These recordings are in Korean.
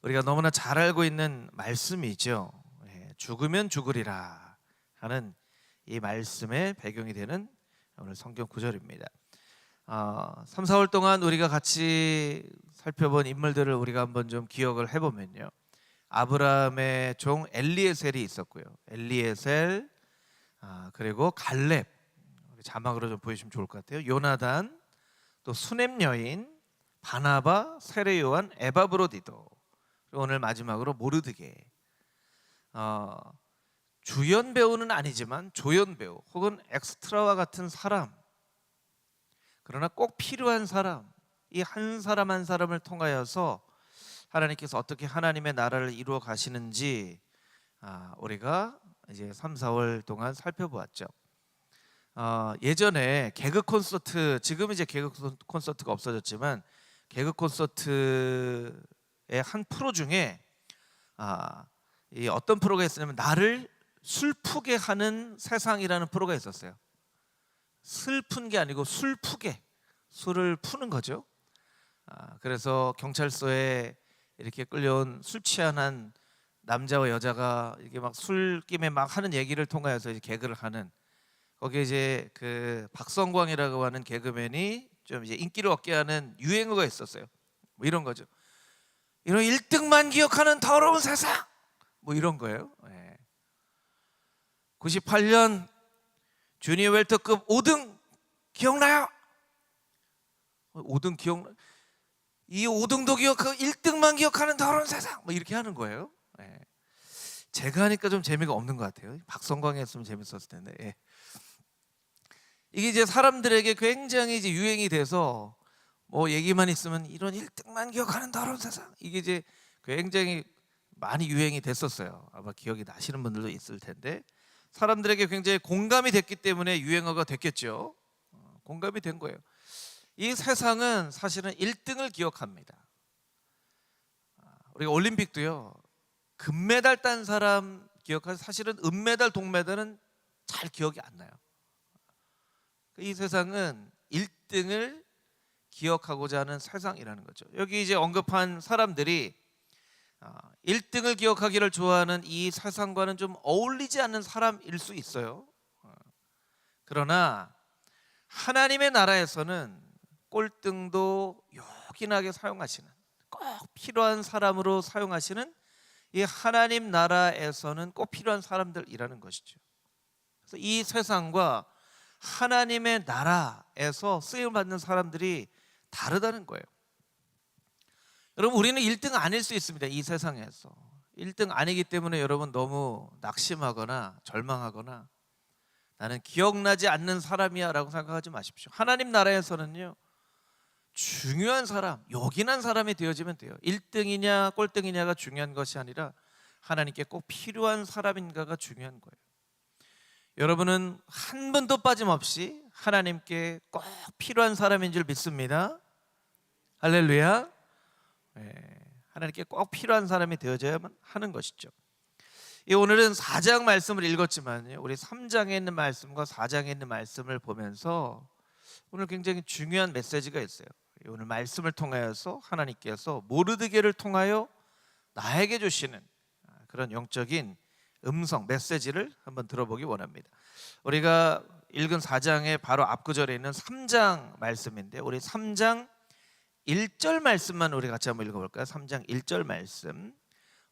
우리가 너무나 잘 알고 있는 말씀이죠. 죽으면 죽으리라 하는 이 말씀의 배경이 되는 오늘 성경 구절입니다. 3, 4월 동안 우리가 같이 살펴본 인물들을 우리가 한번 좀 기억을 해보면요, 아브라함의 종 엘리에셀이 있었고요, 엘리에셀, 그리고 갈렙, 자막으로 좀 보여주시면 좋을 것 같아요. 요나단, 또 수넴 여인, 바나바, 세례 요한, 에바브로디도, 그리고 오늘 마지막으로 모르드게. 주연 배우는 아니지만 조연 배우 혹은 엑스트라와 같은 사람, 그러나 꼭 필요한 사람, 이 한 사람 한 사람을 통하여서 하나님께서 어떻게 하나님의 나라를 이루어 가시는지 우리가 이제 3, 4월 동안 살펴보았죠. 예전에 개그 콘서트, 지금 이제 개그 콘서트가 없어졌지만 개그 콘서트의 한 프로 중에 이 어떤 프로가 있었냐면 나를 슬프게 하는 세상이라는 프로가 있었어요. 슬픈 게 아니고 술푸게, 술을 푸는 거죠. 그래서 경찰서에 이렇게 끌려온 술 취한 한 남자와 여자가 이게 막 술김에 막 하는 얘기를 통하여서 이제 개그를 하는, 거기에 이제 그 박성광이라고 하는 개그맨이 좀 이제 인기를 얻게 하는 유행어가 있었어요. 뭐 이런 거죠. 이런 1등만 기억하는 더러운 세상, 뭐 이런 거예요. 98년 주니어 웰터급 5등 기억나요? 5등 기억나? 이 5등도 기억하고 1등만 기억하는 더러운 세상, 뭐 이렇게 하는 거예요. 제가 하니까 좀 재미가 없는 것 같아요. 박성광이 했으면 재밌었을 텐데. 이게 이제 사람들에게 굉장히 이제 유행이 돼서 뭐 얘기만 있으면 이런 1등만 기억하는 더러운 세상, 이게 이제 굉장히 많이 유행이 됐었어요. 아마 기억이 나시는 분들도 있을 텐데, 사람들에게 굉장히 공감이 됐기 때문에 유행어가 됐겠죠. 공감이 된 거예요. 이 세상은 사실은 1등을 기억합니다. 우리가 올림픽도요, 금메달 딴 사람 기억하지 사실은 은메달, 동메달은 잘 기억이 안 나요. 이 세상은 1등을 기억하고자 하는 세상이라는 거죠. 여기 이제 언급한 사람들이 1등을 기억하기를 좋아하는 이 세상과는 좀 어울리지 않는 사람일 수 있어요. 그러나 하나님의 나라에서는 꼴등도 요긴하게 사용하시는, 꼭 필요한 사람으로 사용하시는, 이 하나님 나라에서는 꼭 필요한 사람들이라는 것이죠. 그래서 이 세상과 하나님의 나라에서 쓰임 받는 사람들이 다르다는 거예요. 여러분, 우리는 1등 아닐 수 있습니다. 이 세상에서 1등 아니기 때문에 여러분 너무 낙심하거나 절망하거나 나는 기억나지 않는 사람이야 라고 생각하지 마십시오. 하나님 나라에서는요, 중요한 사람, 요긴한 사람이 되어지면 돼요. 1등이냐 꼴등이냐가 중요한 것이 아니라 하나님께 꼭 필요한 사람인가가 중요한 거예요. 여러분은 한 분도 빠짐없이 하나님께 꼭 필요한 사람인 줄 믿습니다. 할렐루야. 하나님께 꼭 필요한 사람이 되어져야만 하는 것이죠. 오늘은 4장 말씀을 읽었지만 우리 3장에 있는 말씀과 4장에 있는 말씀을 보면서 오늘 굉장히 중요한 메시지가 있어요. 오늘 말씀을 통하여서 하나님께서 모르드게를 통하여 나에게 주시는 그런 영적인 음성, 메시지를 한번 들어보기 원합니다. 우리가 읽은 4장의 바로 앞구절에 있는 3장 말씀인데, 우리 3장 1절 말씀만 우리 같이 한번 읽어볼까요? 3장 1절 말씀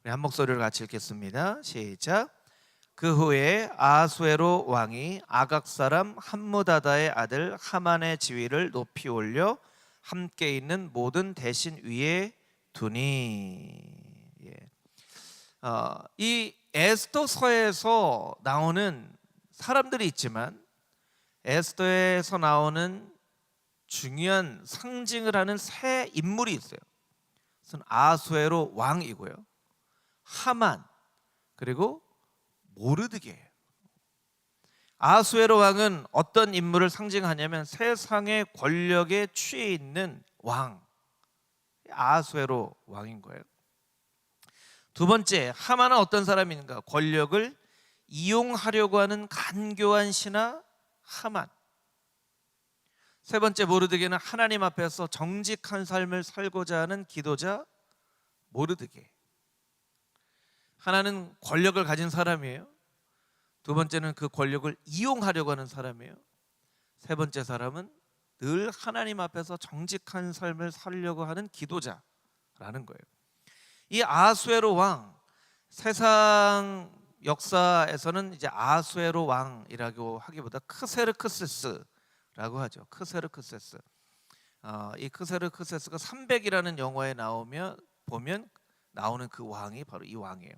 우리 한 목소리로 같이 읽겠습니다. 시작. 그 후에 아수에로 왕이 아각 사람 함무다다의 아들 하만의 지위를 높이 올려 함께 있는 모든 대신 위에 두니. 이 에스더서에서 나오는 사람들이 있지만 에스더에서 나오는 중요한 상징을 하는 세 인물이 있어요. 그것은 아수에로 왕이고요, 하만, 그리고 모르드게예요. 아수에로 왕은 어떤 인물을 상징하냐면 세상의 권력에 취해 있는 왕, 아수에로 왕인 거예요. 두 번째, 하만은 어떤 사람인가? 권력을 이용하려고 하는 간교한 신하 하만. 세 번째, 모르드게는 하나님 앞에서 정직한 삶을 살고자 하는 기도자 모르드게. 하나는 권력을 가진 사람이에요. 두 번째는 그 권력을 이용하려고 하는 사람이에요. 세 번째 사람은 늘 하나님 앞에서 정직한 삶을 살려고 하는 기도자라는 거예요. 이 아수에로 왕, 세상 역사에서는 이제 아수에로 왕이라고 하기보다 크세르크세스라고 하죠. 크세르크세스. 이 크세르크세스가 300이라는 영화에 보면 나오는 그 왕이 바로 이 왕이에요.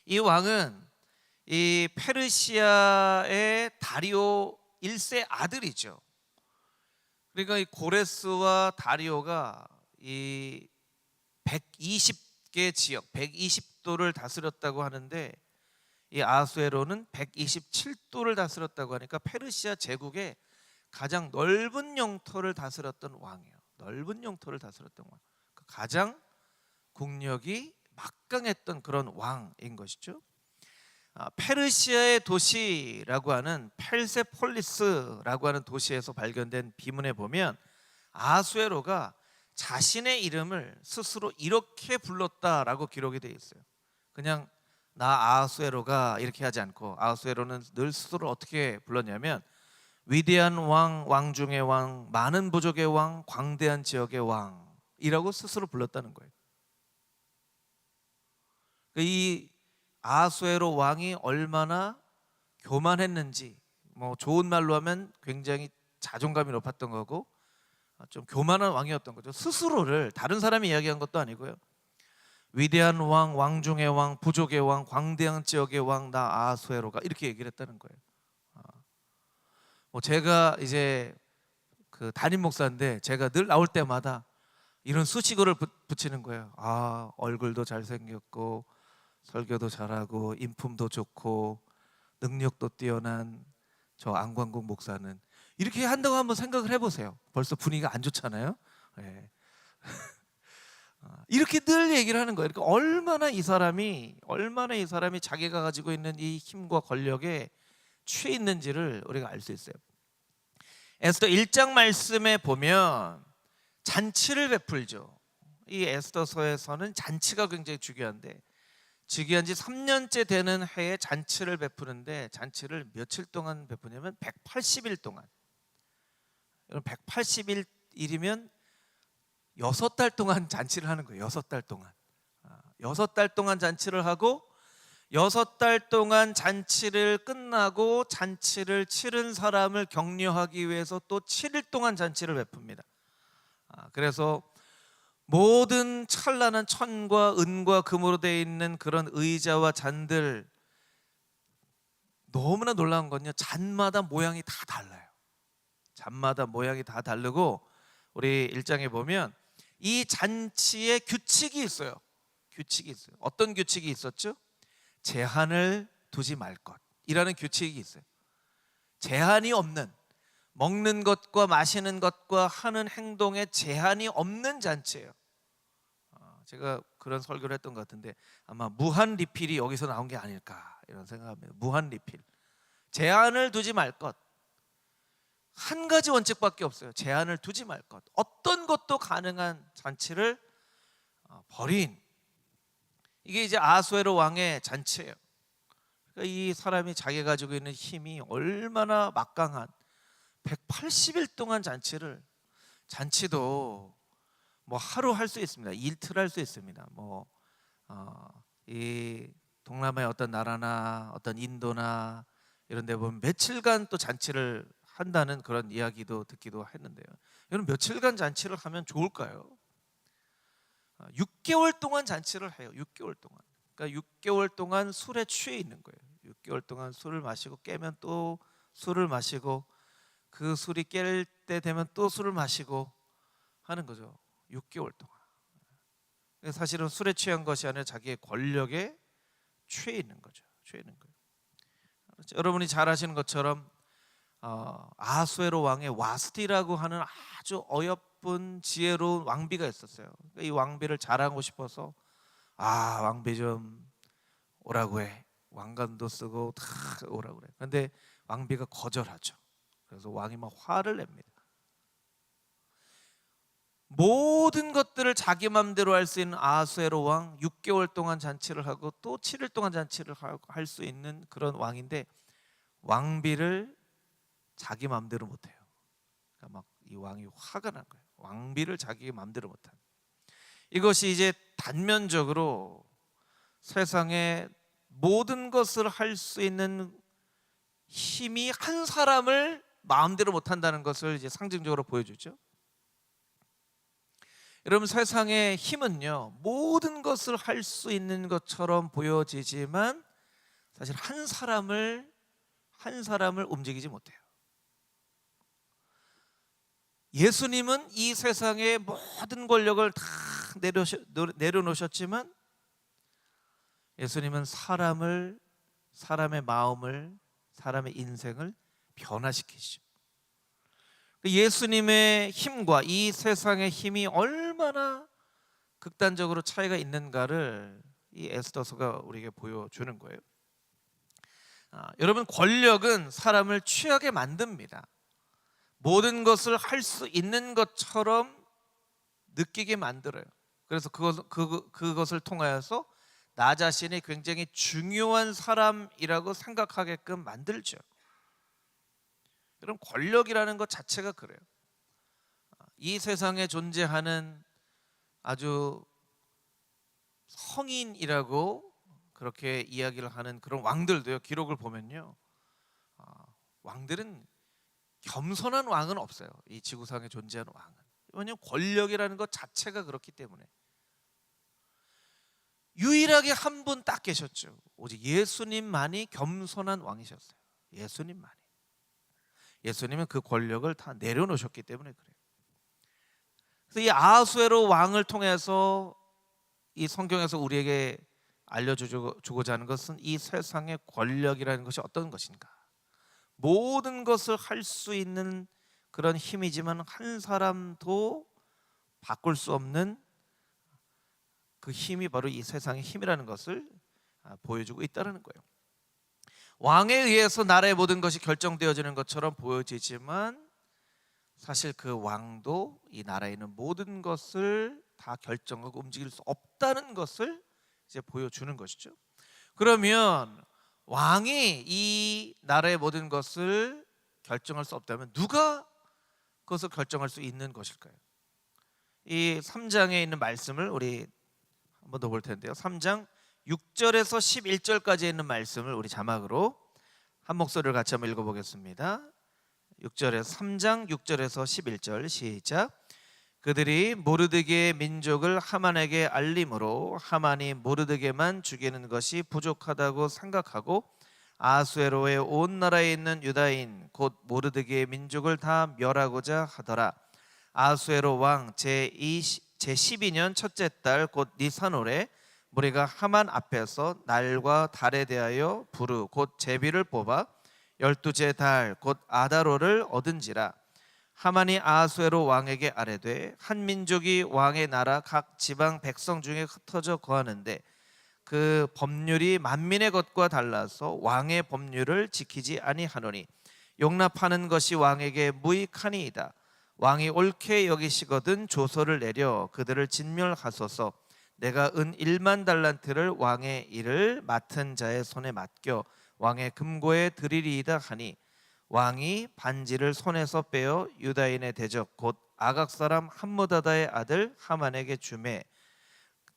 이 왕은 이 페르시아의 다리오 1세 아들이죠. 그러니까 이 고레스와 다리오가 이 120개 지역, 120도를 다스렸다고 하는데 이 아수에로는 127도를 다스렸다고 하니까 페르시아 제국의 가장 넓은 영토를 다스렸던 왕이에요. 넓은 영토를 다스렸던 왕. 가장 국력이 막강했던 그런 왕인 것이죠. 페르시아의 도시라고 하는 펠세폴리스라고 하는 도시에서 발견된 비문에 보면 아수에로가 자신의 이름을 스스로 이렇게 불렀다라고 기록이 되어 있어요. 그냥 나 아수에로가 이렇게 하지 않고 아수에로는 늘 스스로 어떻게 불렀냐면 위대한 왕, 왕 중의 왕, 많은 부족의 왕, 광대한 지역의 왕이라고 스스로 불렀다는 거예요. 이 아수에로 왕이 얼마나 교만했는지, 뭐 좋은 말로 하면 굉장히 자존감이 높았던 거고 좀 교만한 왕이었던 거죠. 스스로를 다른 사람이 이야기한 것도 아니고요. 위대한 왕, 왕 중의 왕, 부족의 왕, 광대한 지역의 왕, 나 아수에로가 이렇게 얘기를 했다는 거예요. 제가 이제 그 담임 목사인데 제가 늘 나올 때마다 이런 수식어를 붙이는 거예요. 얼굴도 잘생겼고 설교도 잘하고 인품도 좋고 능력도 뛰어난 저 안광국 목사는 이렇게 한다고 한번 생각을 해보세요. 벌써 분위기가 안 좋잖아요. 네. 이렇게 늘 얘기를 하는 거예요. 그러니까 얼마나 이 사람이 자기가 가지고 있는 이 힘과 권력에 취해 있는지를 우리가 알 수 있어요. 에스더 1장 말씀에 보면 잔치를 베풀죠. 이 에스더서에서는 잔치가 굉장히 중요한데 즉위한 지 3년째 되는 해에 잔치를 베푸는데 잔치를 며칠 동안 베푸냐면 180일 동안. 180일이면 6달 동안 잔치를 하는 거예요. 6달 동안. 6달 동안 잔치를 하고 6달 동안 잔치를 끝나고 잔치를 치른 사람을 격려하기 위해서 또 7일 동안 잔치를 베풉니다. 그래서 모든 찬란한 천과 은과 금으로 되어 있는 그런 의자와 잔들, 너무나 놀라운 건요, 잔마다 모양이 다 달라요. 잔마다 모양이 다 다르고 우리 1장에 보면 이 잔치에 규칙이 있어요. 규칙이 있어요. 어떤 규칙이 있었죠? 제한을 두지 말 것이라는 규칙이 있어요. 제한이 없는, 먹는 것과 마시는 것과 하는 행동에 제한이 없는 잔치예요. 제가 그런 설교를 했던 것 같은데 아마 무한 리필이 여기서 나온 게 아닐까 이런 생각합니다. 무한 리필. 제한을 두지 말 것. 한 가지 원칙밖에 없어요. 제한을 두지 말 것. 어떤 것도 가능한 잔치를 벌인, 이게 이제 아수에로 왕의 잔치예요. 그러니까 이 사람이 자기가 가지고 있는 힘이 얼마나 막강한, 180일 동안 잔치도 뭐 하루 할 수 있습니다. 이틀 할 수 있습니다. 이 동남아의 어떤 나라나 어떤 인도나 이런 데 보면 며칠간 또 잔치를 한다는 그런 이야기도 듣기도 했는데요. 여러분 며칠간 잔치를 하면 좋을까요? 6개월 동안 잔치를 해요. 6개월 동안. 그러니까 6개월 동안 술에 취해 있는 거예요. 6개월 동안 술을 마시고 깨면 또 술을 마시고 그 술이 깰 때 되면 또 술을 마시고 하는 거죠. 6개월 동안. 사실은 술에 취한 것이 아니라 자기의 권력에 취해 있는 거죠. 취해 있는 거예요. 여러분이 잘 아시는 것처럼 아수에로 왕의 와스티라고 하는 아주 어여쁜 지혜로운 왕비가 있었어요. 이 왕비를 자랑하고 싶어서 왕비 좀 오라고 해. 왕관도 쓰고 다 오라고 그래. 그런데 왕비가 거절하죠. 그래서 왕이 막 화를 냅니다. 모든 것들을 자기 맘대로 할 수 있는 아하수에로 왕, 6개월 동안 잔치를 하고 또 7일 동안 잔치를 할 수 있는 그런 왕인데 왕비를 자기 맘대로 못해요. 그러니까 막 이 왕이 화가 난 거예요. 왕비를 자기 맘대로 못한. 이것이 이제 단면적으로 세상에 모든 것을 할 수 있는 힘이 한 사람을 마음대로 못한다는 것을 이제 상징적으로 보여주죠. 여러분, 세상의 힘은요, 모든 것을 할 수 있는 것처럼 보여지지만 사실 한 사람을 움직이지 못해요. 예수님은 이 세상의 모든 권력을 다 내려놓으셨지만 예수님은 사람의 마음을, 사람의 인생을 변화시키시죠. 예수님의 힘과 이 세상의 힘이 얼마나 극단적으로 차이가 있는가를 이 에스더서가 우리에게 보여주는 거예요. 여러분, 권력은 사람을 취하게 만듭니다. 모든 것을 할 수 있는 것처럼 느끼게 만들어요. 그래서 그것을 통하여서 나 자신이 굉장히 중요한 사람이라고 생각하게끔 만들죠. 여러분, 권력이라는 것 자체가 그래요. 이 세상에 존재하는 아주 성인이라고 그렇게 이야기를 하는 그런 왕들도요, 기록을 보면요, 왕들은 겸손한 왕은 없어요. 이 지구상에 존재하는 왕은. 왜냐하면 권력이라는 것 자체가 그렇기 때문에. 유일하게 한 분 딱 계셨죠. 오직 예수님만이 겸손한 왕이셨어요. 예수님만이. 예수님은 그 권력을 다 내려놓으셨기 때문에 그래요. 그래서 이 아하수에로 왕을 통해서 이 성경에서 우리에게 알려주고자 하는 것은 이 세상의 권력이라는 것이 어떤 것인가. 모든 것을 할 수 있는 그런 힘이지만 한 사람도 바꿀 수 없는 그 힘이 바로 이 세상의 힘이라는 것을 보여주고 있다는 거예요. 왕에 의해서 나라의 모든 것이 결정되어지는 것처럼 보여지지만 사실 그 왕도 이 나라에 있는 모든 것을 다 결정하고 움직일 수 없다는 것을 이제 보여주는 것이죠. 그러면 왕이 이 나라의 모든 것을 결정할 수 없다면 누가 그것을 결정할 수 있는 것일까요? 이 3장에 있는 말씀을 우리 한번 더 볼 텐데요. 3장 6절에서 11절까지 있는 말씀을 우리 자막으로 한 목소리를 같이 한번 읽어보겠습니다. 3장 6절에서 11절 시작. 그들이 모르드게의 민족을 하만에게 알림으로 하만이 모르드게만 죽이는 것이 부족하다고 생각하고 아하수에로의 온 나라에 있는 유다인 곧 모르드게의 민족을 다 멸하고자 하더라. 아하수에로 왕 제12년 첫째 달 곧 니산월에 무리가 하만 앞에서 날과 달에 대하여 부르 곧 제비를 뽑아 12째 달 곧 아다로를 얻은지라. 하만이 아하수에로 왕에게 아뢰되 한 민족이 왕의 나라 각 지방 백성 중에 흩어져 거하는데 그 법률이 만민의 것과 달라서 왕의 법률을 지키지 아니하노니 용납하는 것이 왕에게 무익하니이다. 왕이 옳게 여기시거든 조서를 내려 그들을 진멸하소서. 내가 은 1만 달란트를 왕의 일을 맡은 자의 손에 맡겨 왕의 금고에 드리리이다 하니 왕이 반지를 손에서 빼어 유다인의 대적 곧 아각 사람 함므다다의 아들 하만에게 주매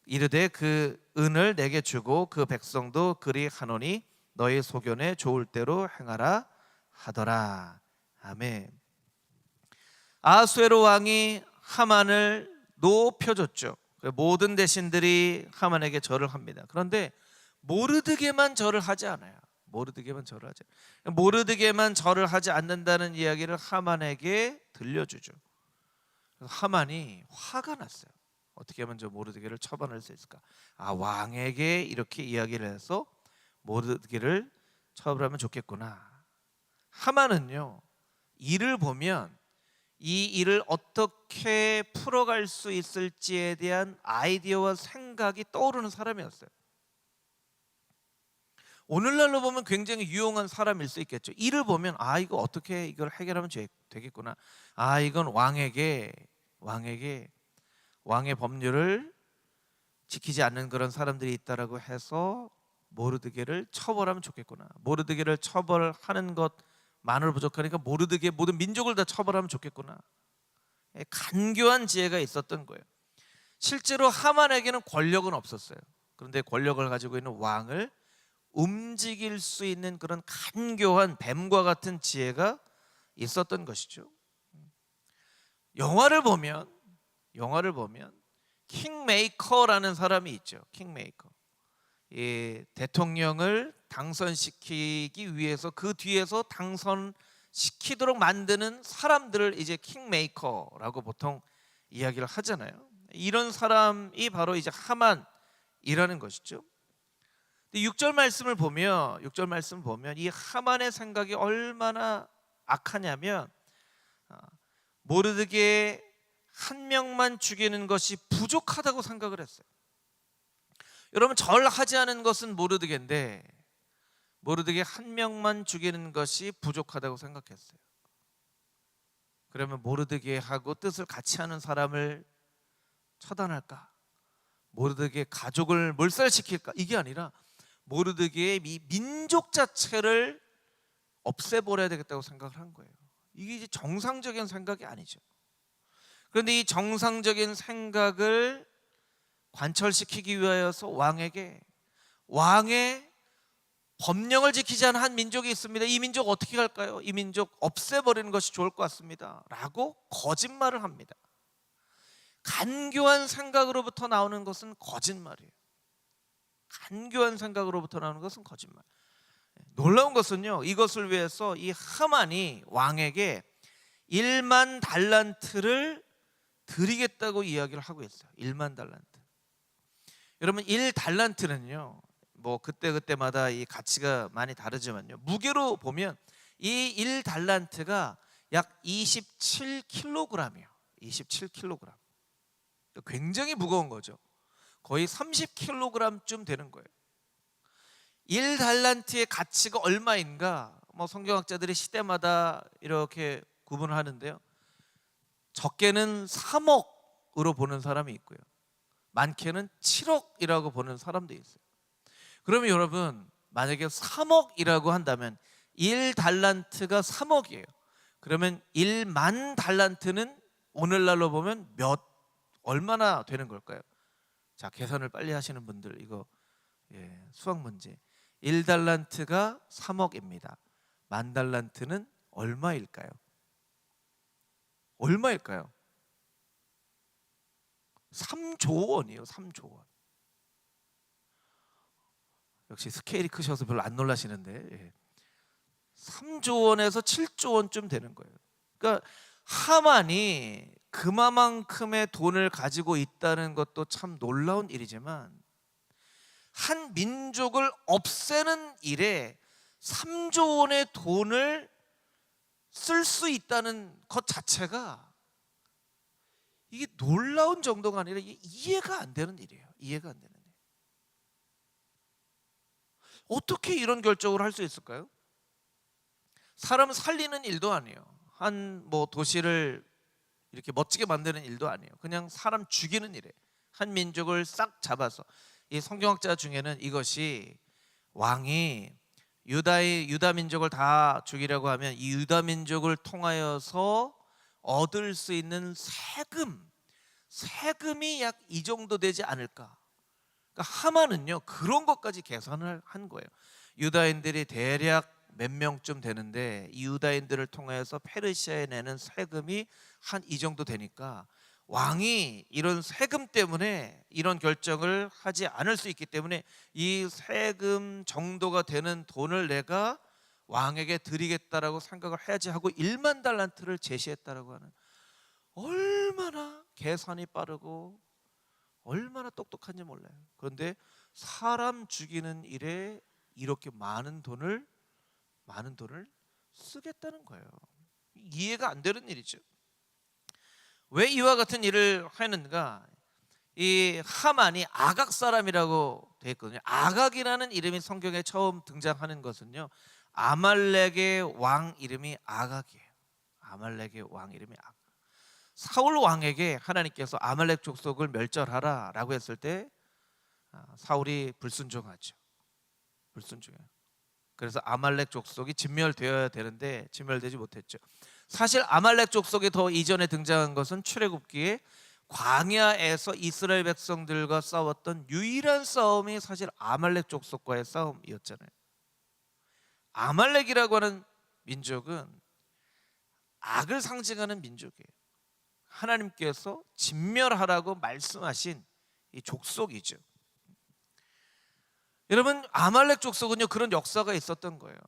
이르되 그 은을 내게 주고 그 백성도 그리 하노니 너희 소견에 좋을 대로 행하라 하더라. 아멘. 아하수에로 왕이 하만을 높여줬죠. 모든 대신들이 하만에게 절을 합니다. 그런데 모르드게만 절을 하지 않아요. 모르드게만 절을 하지 않는다는 이야기를 하만에게 들려주죠. 하만이 화가 났어요. 어떻게 하면 저 모르드게를 처벌할 수 있을까? 왕에게 이렇게 이야기를 해서 모르드게를 처벌하면 좋겠구나. 하만은요, 일을 보면 이 일을 어떻게 풀어갈 수 있을지에 대한 아이디어와 생각이 떠오르는 사람이었어요. 오늘날로 보면 굉장히 유용한 사람일 수 있겠죠. 일을 보면 이거 어떻게 이걸 해결하면 되겠구나. 이건 왕에게 왕의 법률을 지키지 않는 그런 사람들이 있다라고 해서 모르드게를 처벌하면 좋겠구나. 모르드게를 처벌하는 것만으로 부족하니까 모르드게 모든 민족을 다 처벌하면 좋겠구나. 간교한 지혜가 있었던 거예요. 실제로 하만에게는 권력은 없었어요. 그런데 권력을 가지고 있는 왕을 움직일 수 있는 그런 간교한 뱀과 같은 지혜가 있었던 것이죠. 영화를 보면 킹메이커라는 사람이 있죠. 킹메이커. 이 대통령을 당선시키기 위해서 그 뒤에서 당선시키도록 만드는 사람들을 이제 킹메이커라고 보통 이야기를 하잖아요. 이런 사람이 바로 이제 하만이라는 것이죠. 6절 말씀을 보면 이 하만의 생각이 얼마나 악하냐면 모르드게 한 명만 죽이는 것이 부족하다고 생각을 했어요. 여러분, 절하지 않은 것은 모르드게인데 모르드게 한 명만 죽이는 것이 부족하다고 생각했어요. 그러면 모르드게하고 뜻을 같이 하는 사람을 처단할까? 모르드게 가족을 몰살시킬까? 이게 아니라 모르드게의 이 민족 자체를 없애버려야 되겠다고 생각을 한 거예요. 이게 이제 정상적인 생각이 아니죠. 그런데 이 정상적인 생각을 관철시키기 위하여서 왕의 법령을 지키지 않은 한 민족이 있습니다. 이 민족 어떻게 할까요? 이 민족 없애버리는 것이 좋을 것 같습니다 라고 거짓말을 합니다. 간교한 생각으로부터 나오는 것은 거짓말이에요. 간교한 생각으로부터 나오는 것은 거짓말. 놀라운 것은요, 이것을 위해서 이 하만이 왕에게 1만 달란트를 드리겠다고 이야기를 하고 있어요. 1만 달란트. 여러분, 1달란트는요 뭐 그때마다 이 가치가 많이 다르지만요, 무게로 보면 이 1달란트가 약 27kg이에요. 27kg. 굉장히 무거운 거죠. 거의 30kg쯤 되는 거예요. 1달란트의 가치가 얼마인가? 뭐 성경학자들이 시대마다 이렇게 구분을 하는데요, 적게는 3억으로 보는 사람이 있고요, 많게는 7억이라고 보는 사람도 있어요. 그러면 여러분, 만약에 3억이라고 한다면 1달란트가 3억이에요. 그러면 1만 달란트는 오늘날로 보면 얼마나 되는 걸까요? 자, 계산을 빨리 하시는 분들, 이거 수학 문제. 1달란트가 3억입니다. 만 달란트는 얼마일까요? 얼마일까요? 3조 원이에요. 3조 원. 역시 스케일이 크셔서 별로 안 놀라시는데 3조 원에서 7조 원쯤 되는 거예요. 그러니까 하만이 그만큼의 돈을 가지고 있다는 것도 참 놀라운 일이지만, 한 민족을 없애는 일에 3조 원의 돈을 쓸 수 있다는 것 자체가 이게 놀라운 정도가 아니라 이해가 안 되는 일이에요. 이해가 안 되는 일. 어떻게 이런 결정을 할 수 있을까요? 사람을 살리는 일도 아니에요. 한 뭐 도시를 이렇게 멋지게 만드는 일도 아니에요. 그냥 사람 죽이는 일이에요. 한 민족을 싹 잡아서. 이 성경학자 중에는 이것이 왕이 유다 민족을 다 죽이려고 하면 이 유다 민족을 통하여서 얻을 수 있는 세금이 약 이 정도 되지 않을까. 그러니까 하만은요, 그런 것까지 계산을 한 거예요. 유다인들이 대략 몇 명쯤 되는데 이 유다인들을 통해서 페르시아에 내는 세금이 한 이 정도 되니까 왕이 이런 세금 때문에 이런 결정을 하지 않을 수 있기 때문에 이 세금 정도가 되는 돈을 내가 왕에게 드리겠다라고 생각을 해야지 하고 1만 달란트를 제시했다라고 하는, 얼마나 계산이 빠르고 얼마나 똑똑한지 몰라요. 그런데 사람 죽이는 일에 이렇게 많은 돈을 쓰겠다는 거예요. 이해가 안 되는 일이죠. 왜 이와 같은 일을 하는가? 이 하만이 아각 사람이라고 되어 있거든요. 아각이라는 이름이 성경에 처음 등장하는 것은요, 아말렉의 왕 이름이 아각이에요. 아말렉의 왕 이름이 아각. 사울 왕에게 하나님께서 아말렉 족속을 멸절하라라고 했을 때 사울이 불순종하죠. 불순종해요. 그래서 아말렉 족속이 진멸되어야 되는데 진멸되지 못했죠. 사실 아말렉 족속이 더 이전에 등장한 것은 출애굽기에 광야에서 이스라엘 백성들과 싸웠던 유일한 싸움이 사실 아말렉 족속과의 싸움이었잖아요. 아말렉이라고 하는 민족은 악을 상징하는 민족이에요. 하나님께서 진멸하라고 말씀하신 이 족속이죠. 여러분, 아말렉 족속은요 그런 역사가 있었던 거예요.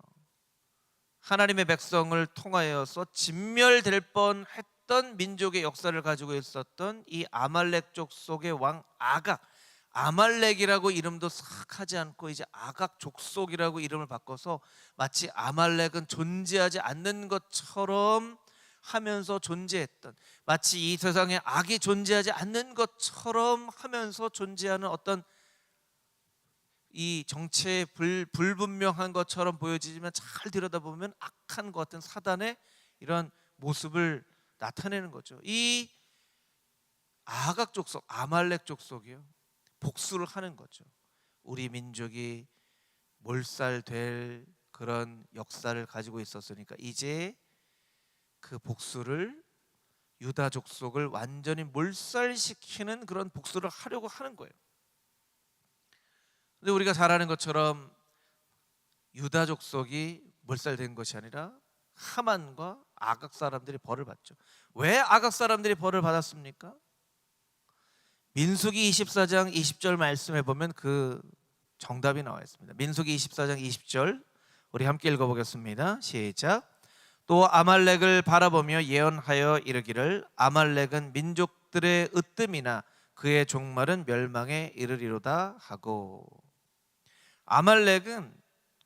하나님의 백성을 통하여서 진멸될 뻔했던 민족의 역사를 가지고 있었던 이 아말렉 족속의 왕 아각, 아말렉이라고 이름도 싹 하지 않고 이제 아각 족속이라고 이름을 바꿔서 마치 아말렉은 존재하지 않는 것처럼 하면서 존재했던, 마치 이 세상에 악이 존재하지 않는 것처럼 하면서 존재하는 어떤 이 정체의 불분명한 것처럼 보여지지만 잘 들여다보면 악한 것 같은 사단의 이런 모습을 나타내는 거죠. 이 아각 족속, 아말렉 족속이요 복수를 하는 거죠. 우리 민족이 몰살될 그런 역사를 가지고 있었으니까 이제 그 복수를, 유다 족속을 완전히 몰살시키는 그런 복수를 하려고 하는 거예요. 근데 우리가 잘 아는 것처럼 유다 족속이 몰살된 것이 아니라 하만과 아각 사람들이 벌을 받죠. 왜 아각 사람들이 벌을 받았습니까? 민수기 24장 20절 말씀에 보면 그 정답이 나와 있습니다. 민수기 24장 20절 우리 함께 읽어보겠습니다. 시작. 또 아말렉을 바라보며 예언하여 이르기를 아말렉은 민족들의 으뜸이나 그의 종말은 멸망에 이르리로다 하고. 아말렉은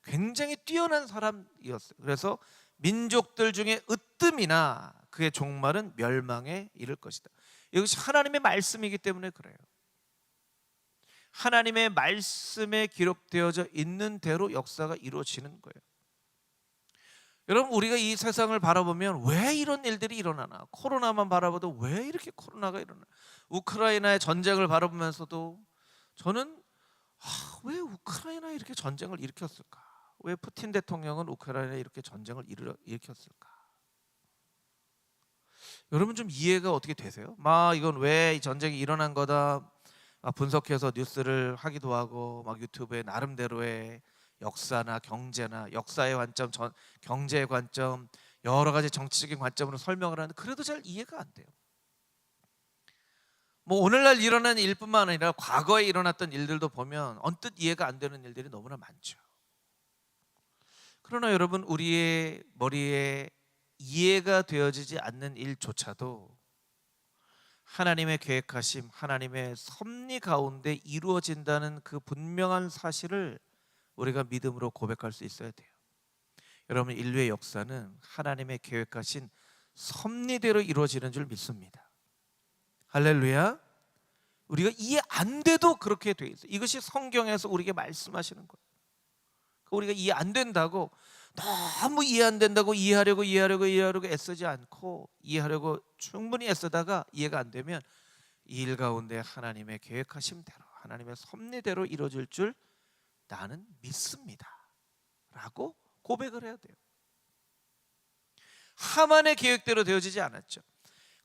굉장히 뛰어난 사람이었어요. 그래서 민족들 중에 으뜸이나 그의 종말은 멸망에 이를 것이다. 이것이 하나님의 말씀이기 때문에 그래요. 하나님의 말씀에 기록되어져 있는 대로 역사가 이루어지는 거예요. 여러분, 우리가 이 세상을 바라보면 왜 이런 일들이 일어나나, 코로나만 바라봐도 왜 이렇게 코로나가 일어나, 우크라이나의 전쟁을 바라보면서도 저는 왜 우크라이나에 이렇게 전쟁을 일으켰을까? 왜 푸틴 대통령은 우크라이나에 이렇게 전쟁을 일으켰을까? 여러분 좀 이해가 어떻게 되세요? 막 이건 왜 이 전쟁이 일어난 거다 막 분석해서 뉴스를 하기도 하고, 막 유튜브에 나름대로의 역사나 경제나 역사의 관점, 경제의 관점, 여러 가지 정치적인 관점으로 설명을 하는데 그래도 잘 이해가 안 돼요. 뭐 오늘날 일어난 일뿐만 아니라 과거에 일어났던 일들도 보면 언뜻 이해가 안 되는 일들이 너무나 많죠. 그러나 여러분, 우리의 머리에 이해가 되어지지 않는 일조차도 하나님의 계획하심, 하나님의 섭리 가운데 이루어진다는 그 분명한 사실을 우리가 믿음으로 고백할 수 있어야 돼요. 여러분, 인류의 역사는 하나님의 계획하신 섭리대로 이루어지는 줄 믿습니다. 할렐루야. 우리가 이해 안 돼도 그렇게 돼 있어요. 이것이 성경에서 우리에게 말씀하시는 거예요. 우리가 이해 안 된다고, 너무 이해 안 된다고 이해하려고 애쓰지 않고, 이해하려고 충분히 애쓰다가 이해가 안 되면 이 일 가운데 하나님의 계획하신 대로, 하나님의 섭리대로 이루어질 줄 나는 믿습니다 라고 고백을 해야 돼요. 하만의 계획대로 되어지지 않았죠.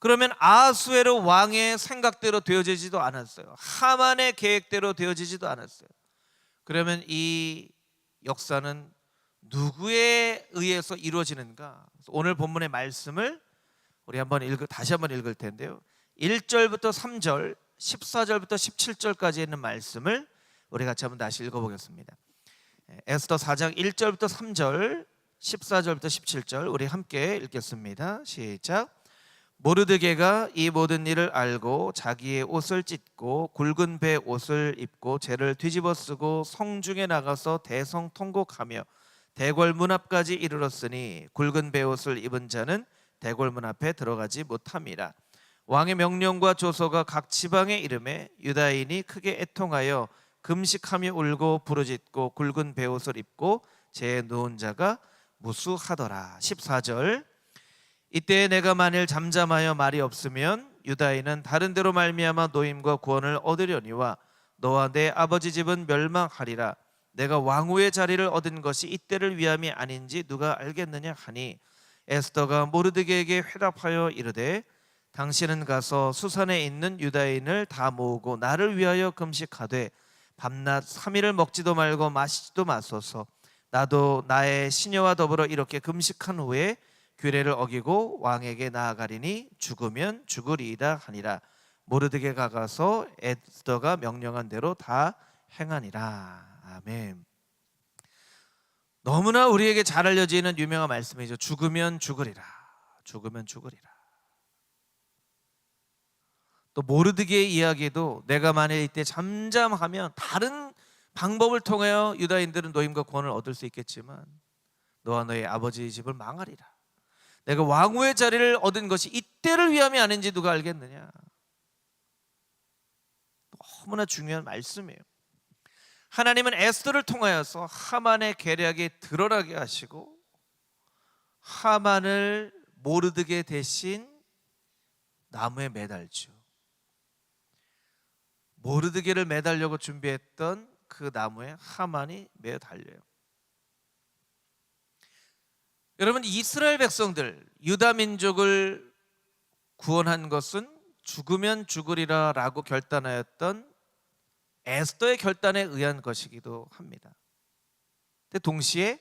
그러면 아수에로 왕의 생각대로 되어지지도 않았어요. 하만의 계획대로 되어지지도 않았어요. 그러면 이 역사는 누구에 의해서 이루어지는가? 오늘 본문의 말씀을 우리 다시 한번 읽을 텐데요. 1절부터 3절, 14절부터 17절까지 있는 말씀을 우리 같이 한번 다시 읽어보겠습니다. 에스더 4장 1절부터 3절, 14절부터 17절 우리 함께 읽겠습니다. 시작. 모르드게가 이 모든 일을 알고 자기의 옷을 찢고 굵은 배 옷을 입고 재를 뒤집어 쓰고 성중에 나가서 대성 통곡하며 대궐문 앞까지 이르렀으니 굵은 배 옷을 입은 자는 대궐문 앞에 들어가지 못함이라. 왕의 명령과 조서가 각 지방에 이름에 유다인이 크게 애통하여 금식하며 울고 부르짖고 굵은 베옷을 입고 재에 누운 자가 무수하더라. 14절. 이때 내가 만일 잠잠하여 말이 없으면 유다인은 다른 데로 말미암아 노임과 구원을 얻으려니와 너와 내 아버지 집은 멸망하리라. 내가 왕후의 자리를 얻은 것이 이때를 위함이 아닌지 누가 알겠느냐 하니 에스더가 모르드게에게 회답하여 이르되 당신은 가서 수산에 있는 유다인을 다 모으고 나를 위하여 금식하되 밤낮 3일을 먹지도 말고 마시지도 마소서. 나도 나의 시녀와 더불어 이렇게 금식한 후에 규례를 어기고 왕에게 나아가리니 죽으면 죽으리이다 하니라. 모르드게가 가서 에스더가 명령한 대로 다 행하니라. 아멘. 너무나 우리에게 잘 알려지는 유명한 말씀이죠. 죽으면 죽으리라. 죽으면 죽으리라. 또 모르드게의 이야기도 내가 만일 이때 잠잠하면 다른 방법을 통하여 유다인들은 노임과 구원을 얻을 수 있겠지만 너와 너의 아버지의 집을 망하리라. 내가 왕후의 자리를 얻은 것이 이때를 위함이 아닌지 누가 알겠느냐. 너무나 중요한 말씀이에요. 하나님은 에스더를 통하여서 하만의 계략이 드러나게 하시고 하만을 모르드게 대신 나무에 매달죠. 모르드게를 매달려고 준비했던 그 나무에 하만이 매어 달려요. 여러분, 이스라엘 백성들, 유다 민족을 구원한 것은 죽으면 죽으리라 라고 결단하였던 에스더의 결단에 의한 것이기도 합니다. 근데 동시에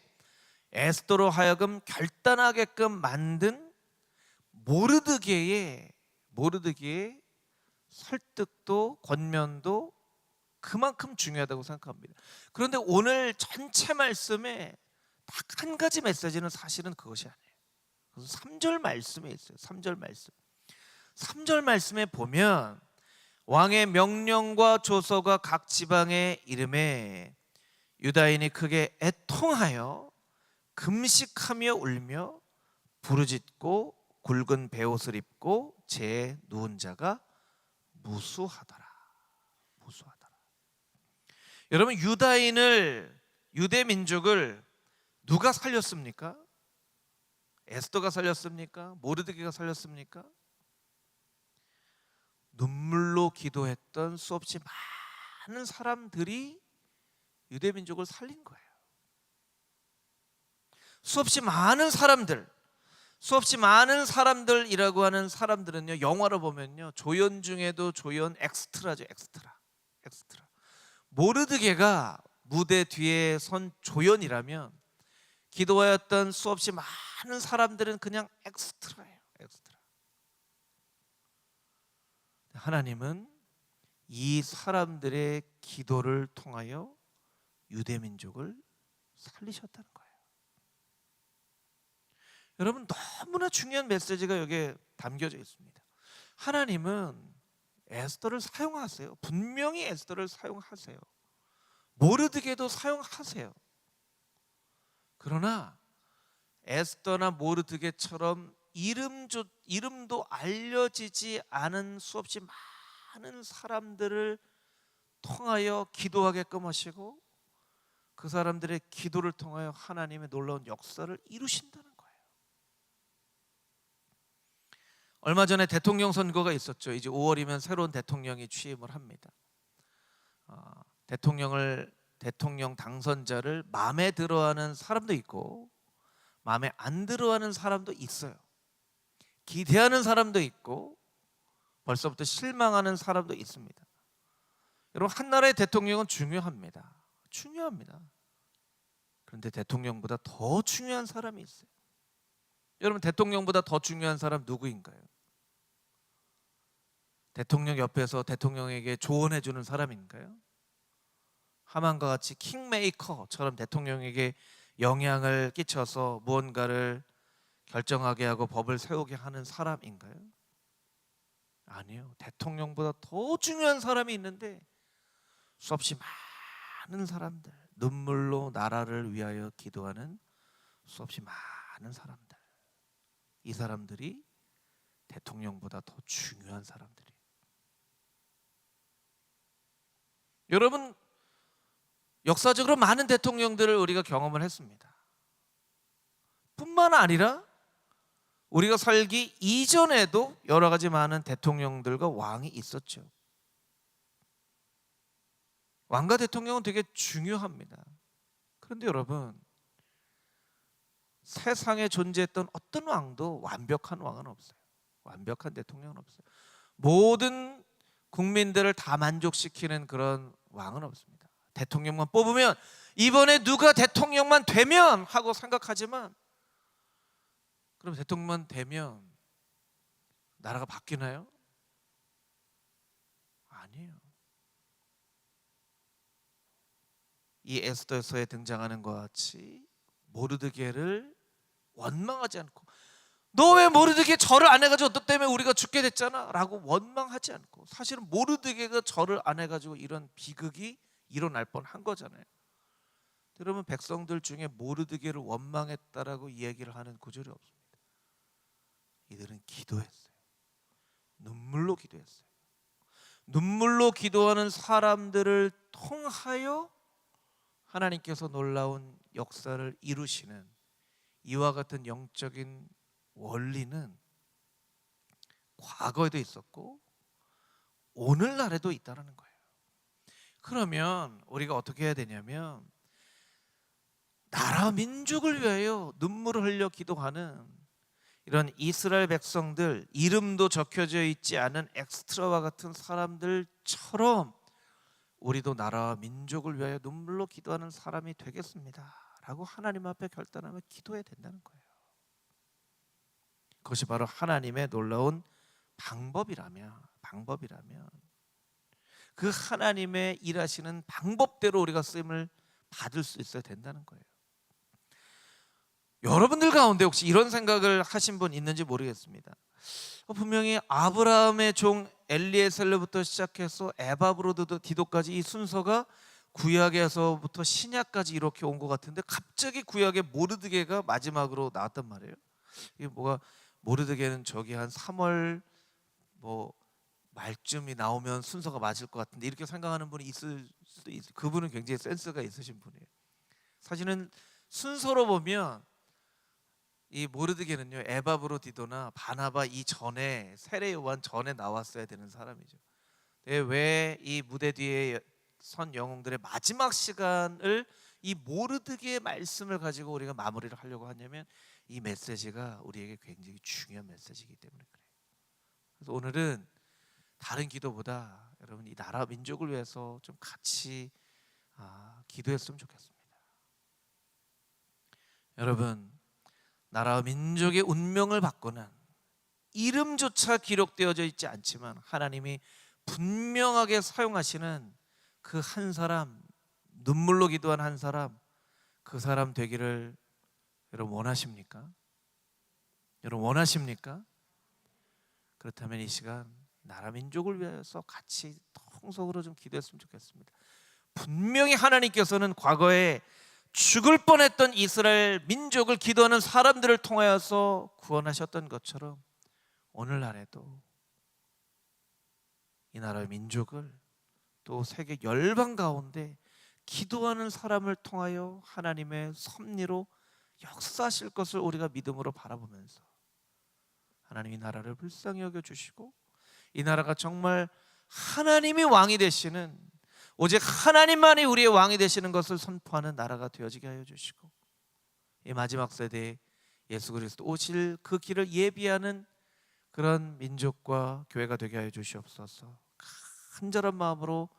에스더로 하여금 결단하게끔 만든 모르드게의 설득도 권면도 그만큼 중요하다고 생각합니다. 그런데 오늘 전체 말씀에 딱 한 가지 메시지는 사실은 그것이 아니에요. 그래서 3절 말씀에 있어요. 3절 말씀. 3절 말씀에 보면 왕의 명령과 조서가 각 지방에 이름에 유다인이 크게 애통하여 금식하며 울며 부르짖고 굵은 베옷을 입고 재에 누운 자가 무수하더라. 여러분, 유대 민족을 누가 살렸습니까? 에스더가 살렸습니까? 모르드게가 살렸습니까? 눈물로 기도했던 수없이 많은 사람들이 유대 민족을 살린 거예요. 수없이 많은 사람들이라고 하는 사람들은요, 영화로 보면요, 조연 중에도 조연, 엑스트라죠. 엑스트라. 모르드게가 무대 뒤에 선 조연이라면 기도하였던 수없이 많은 사람들은 그냥 엑스트라예요. 하나님은 이 사람들의 기도를 통하여 유대 민족을 살리셨다는 거예요. 여러분, 너무나 중요한 메시지가 여기에 담겨져 있습니다. 하나님은 에스더를 사용하세요. 분명히 에스더를 사용하세요. 모르드게도 사용하세요. 그러나 에스더나 모르드게처럼 이름도 알려지지 않은 수없이 많은 사람들을 통하여 기도하게끔 하시고 그 사람들의 기도를 통하여 하나님의 놀라운 역사를 이루신다는 거예요. 얼마 전에 대통령 선거가 있었죠. 이제 5월이면 새로운 대통령이 취임을 합니다. 대통령 당선자를 마음에 들어하는 사람도 있고 마음에 안 들어하는 사람도 있어요. 기대하는 사람도 있고 벌써부터 실망하는 사람도 있습니다. 여러분, 한 나라의 대통령은 중요합니다. 그런데 대통령보다 더 중요한 사람이 있어요. 여러분, 대통령보다 더 중요한 사람 누구인가요? 대통령 옆에서 대통령에게 조언해 주는 사람인가요? 하만과 같이 킹메이커처럼 대통령에게 영향을 끼쳐서 무언가를 결정하게 하고 법을 세우게 하는 사람인가요? 아니요. 대통령보다 더 중요한 사람이 있는데 수없이 많은 사람들, 눈물로 나라를 위하여 기도하는 수없이 많은 사람들, 이 사람들이 대통령보다 더 중요한 사람들이에요. 여러분, 역사적으로 많은 대통령들을 우리가 경험을 했습니다. 뿐만 아니라 우리가 살기 이전에도 여러 가지 많은 대통령들과 왕이 있었죠. 왕과 대통령은 되게 중요합니다. 그런데 여러분, 세상에 존재했던 어떤 왕도 완벽한 왕은 없어요. 완벽한 대통령은 없어요. 모든 국민들을 다 만족시키는 그런 왕은 없습니다. 대통령만 뽑으면, 이번에 누가 대통령만 되면 하고 생각하지만, 그럼 대통령만 되면 나라가 바뀌나요? 아니에요. 이 에스더서에 등장하는 것 같이 모르드게를 원망하지 않고, 너 왜 모르드게 절을 안 해가지고 너 때문에 우리가 죽게 됐잖아 라고 원망하지 않고, 사실은 모르드게가 절을 안 해가지고 이런 비극이 일어날 뻔한 거잖아요. 여러분, 백성들 중에 모르드게를 원망했다라고 이야기를 하는 구절이 없습니다. 이들은 기도했어요. 눈물로 기도했어요. 눈물로 기도하는 사람들을 통하여 하나님께서 놀라운 역사를 이루시는 이와 같은 영적인 원리는 과거에도 있었고 오늘날에도 있다는 거예요. 그러면 우리가 어떻게 해야 되냐면, 나라 민족을 위하여 눈물을 흘려 기도하는 이런 이스라엘 백성들, 이름도 적혀져 있지 않은 엑스트라와 같은 사람들처럼 우리도 나라와 민족을 위하여 눈물로 기도하는 사람이 되겠습니다 라고 하나님 앞에 결단하며 기도해야 된다는 거예요. 그것이 바로 하나님의 놀라운 방법이라면 그 하나님의 일하시는 방법대로 우리가 쓰임을 받을 수 있어야 된다는 거예요. 여러분들 가운데 혹시 이런 생각을 하신 분 있는지 모르겠습니다. 분명히 아브라함의 종 엘리에셀로부터 시작해서 에바브로디도까지 이 순서가 구약에서부터 신약까지 이렇게 온 것 같은데, 갑자기 구약의 모르드게가 마지막으로 나왔단 말이에요. 이게 뭐가, 모르드게는 저기 한 3월 말쯤이 나오면 순서가 맞을 것 같은데, 이렇게 생각하는 분이 있을 수도 있어요. 그분은 굉장히 센스가 있으신 분이에요. 사실은 순서로 보면 이 모르드게는요, 에바브로디도나 바나바 이 전에, 세례 요한 전에 나왔어야 되는 사람이죠. 왜 이 무대 뒤에 선 영웅들의 마지막 시간을 이 모르드게의 말씀을 가지고 우리가 마무리를 하려고 하냐면, 이 메시지가 우리에게 굉장히 중요한 메시지이기 때문에 그래요. 그래서 오늘은 다른 기도보다 여러분, 이 나라 민족을 위해서 좀 같이 기도했으면 좋겠습니다. 여러분, 나라와 민족의 운명을 바꾸는, 이름조차 기록되어져 있지 않지만 하나님이 분명하게 사용하시는 그 한 사람, 눈물로 기도한 한 사람, 그 사람 되기를 여러분 원하십니까? 여러분 원하십니까? 그렇다면 이 시간 나라 민족을 위해서 같이 통속으로 좀 기도했으면 좋겠습니다. 분명히 하나님께서는 과거에 죽을 뻔했던 이스라엘 민족을 기도하는 사람들을 통하여서 구원하셨던 것처럼, 오늘날에도 이 나라의 민족을 또 세계 열방 가운데 기도하는 사람을 통하여 하나님의 섭리로 역사하실 것을 우리가 믿음으로 바라보면서, 하나님이 나라를 불쌍히 여겨주시고 이 나라가 정말 하나님이 왕이 되시는, 오직 하나님만이 우리의 왕이 되시는 것을 선포하는 나라가 되어지게 하여 주시고, 이 마지막 세대에 예수 그리스도 오실 그 길을 예비하는 그런 민족과 교회가 되게 하여 주시옵소서. 간절한 마음으로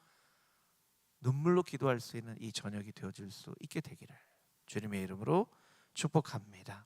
눈물로 기도할 수 있는 이 저녁이 되어질 수 있게 되기를 주님의 이름으로 축복합니다.